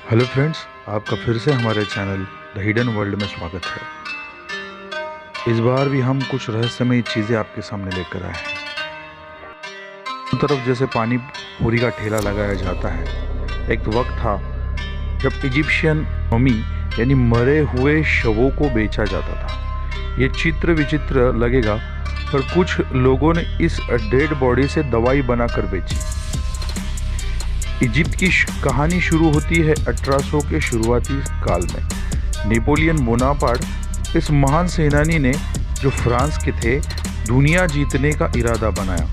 Hello friends, आपका फिर से हमारे चैनल द हिडन वर्ल्ड में स्वागत है। इस बार भी हम कुछ रहस्यमयी चीज़ें आपके सामने लेकर आए हैं। दोनों तरफ जैसे पानी पूरी का ठेला लगाया जाता है। एक वक्त था जब इजिप्शियन मम्मी यानी मरे हुए शवों को बेचा जाता था। ये चित्र विचित्र लगेगा, पर कुछ लोगों ने इस डेड बॉडी से दवाई बनाकर बेची। इजिप्ट की कहानी शुरू होती है 1800 के शुरुआती काल में। नेपोलियन बोनापार्ट इस महान सेनानी ने, जो फ्रांस के थे, दुनिया जीतने का इरादा बनाया।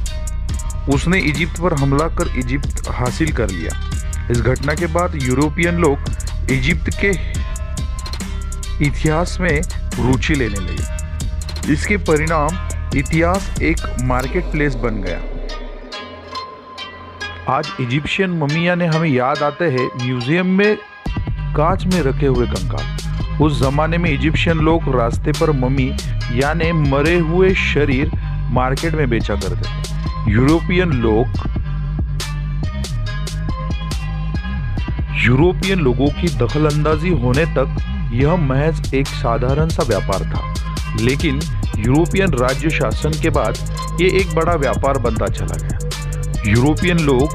उसने इजिप्ट पर हमला कर इजिप्ट हासिल कर लिया। इस घटना के बाद यूरोपियन लोग इजिप्ट के इतिहास में रुचि लेने लगे। इसके परिणाम इतिहास एक मार्केट प्लेस बन गया। आज इजिप्शियन मम्मियाँ ने हमें याद आते हैं म्यूजियम में कांच में रखे हुए कंकाल। उस जमाने में इजिप्शियन लोग रास्ते पर मम्मी यानी मरे हुए शरीर मार्केट में बेचा करते थे। यूरोपियन लोगों की दखलंदाजी होने तक यह महज एक साधारण सा व्यापार था, लेकिन यूरोपियन राज्य शासन के बाद ये एक बड़ा व्यापार बनता चला गया। यूरोपियन लोग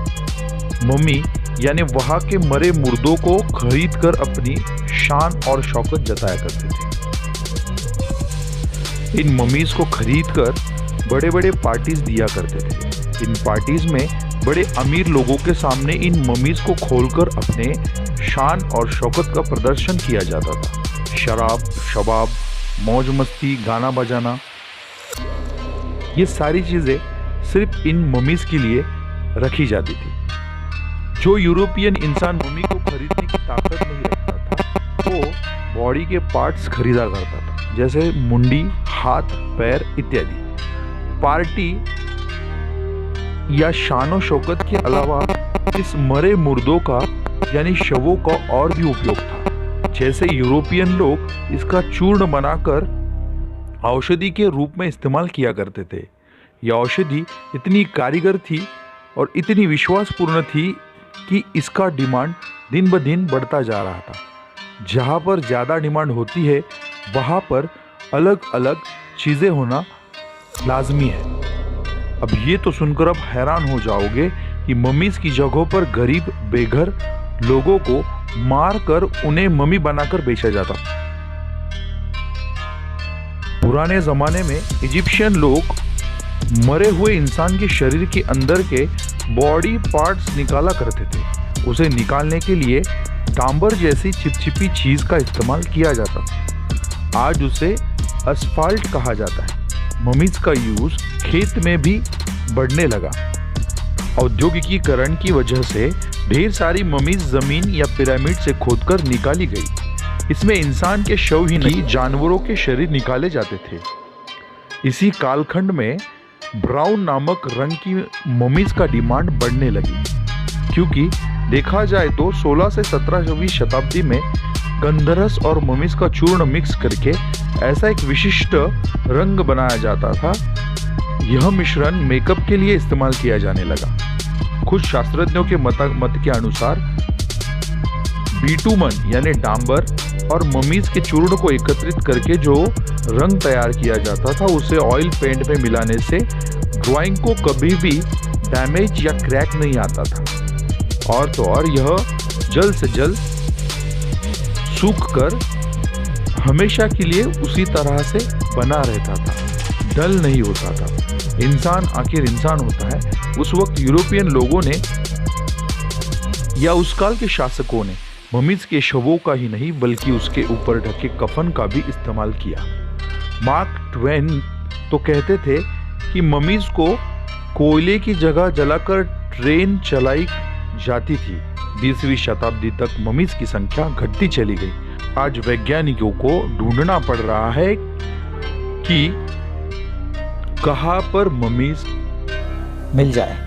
मम्मी यानी वहां के मरे मुर्दों को खरीदकर अपनी शान और शौकत जताया करते थे। इन मम्मीज को खरीदकर बड़े बड़े पार्टीज दिया करते थे। इन पार्टीज में बड़े अमीर लोगों के सामने इन मम्मीज को खोलकर अपने शान और शौकत का प्रदर्शन किया जाता था। शराब, शबाब, मौज मस्ती, गाना बजाना, ये सारी चीजें सिर्फ इन मम्मीज के लिए रखी जाती थी। जो यूरोपियन इंसान मम्मी को खरीदने की ताकत नहीं रखता था, वो बॉडी के पार्ट्स खरीदा करता था, जैसे मुंडी, हाथ, पैर इत्यादि। पार्टी या शानो शौकत के अलावा इस मरे मुर्दों का यानी शवों का और भी उपयोग था। जैसे यूरोपियन लोग इसका चूर्ण बनाकर औषधि के रूप में इस्तेमाल किया करते थे। यह औषधि इतनी कारीगर थी और इतनी विश्वासपूर्ण थी कि इसका डिमांड दिन ब दिन बढ़ता जा रहा था। जहाँ पर ज़्यादा डिमांड होती है, वहाँ पर अलग अलग चीज़ें होना लाजमी है। अब ये तो सुनकर अब हैरान हो जाओगे कि मम्मीज़ की जगहों पर गरीब बेघर लोगों को मार कर उन्हें मम्मी बनाकर बेचा जाता। पुराने ज़माने में इजिप्शियन लोग मरे हुए इंसान के शरीर के अंदर के बॉडी पार्ट्स निकाला करते थे। उसे निकालने के लिए डांबर जैसी चिपचिपी चीज का इस्तेमाल किया जाता था। आज उसे असफाल्ट कहा जाता है। मम्मीज का यूज खेत में भी बढ़ने लगा। औद्योगिकीकरण की वजह से ढेर सारी मम्मीज जमीन या पिरामिड से खोदकर निकाली गई। इसमें इंसान के शव ही नहीं, जानवरों के शरीर निकाले जाते थे। इसी कालखंड में ब्राउन नामक रंग की मम्मीज का डिमांड बढ़ने लगी, क्योंकि देखा जाए तो 16 से 17वीं शताब्दी में गंधरस और मम्मीज का चूर्ण मिक्स करके ऐसा एक विशिष्ट रंग बनाया जाता था। यह मिश्रण मेकअप के लिए इस्तेमाल किया जाने लगा। कुछ शास्त्रज्ञों के मत के अनुसार बिटुमन यानी डांबर और मम्मीज के चूर्ण को एकत्रित करके जो रंग तैयार किया जाता था, उसे ऑयल पेंट में मिलाने से ड्राइंग को कभी भी डैमेज या क्रैक नहीं आता था। और तो और यह जल्द से जल्द सूख कर हमेशा के लिए उसी तरह से बना रहता था, डल नहीं होता था। इंसान आखिर इंसान होता है। उस वक्त यूरोपियन लोगों ने या उस काल के शासकों ने मम्मीज के शवों का ही नहीं, बल्कि उसके ऊपर ढके कफन का भी इस्तेमाल किया। मार्क ट्वेन तो कहते थे कि मम्मीज को कोयले की जगह जलाकर ट्रेन चलाई जाती थी। 20वीं शताब्दी तक मम्मीज की संख्या घटती चली गई। आज वैज्ञानिकों को ढूंढना पड़ रहा है कि कहां पर मम्मीज मिल जाए।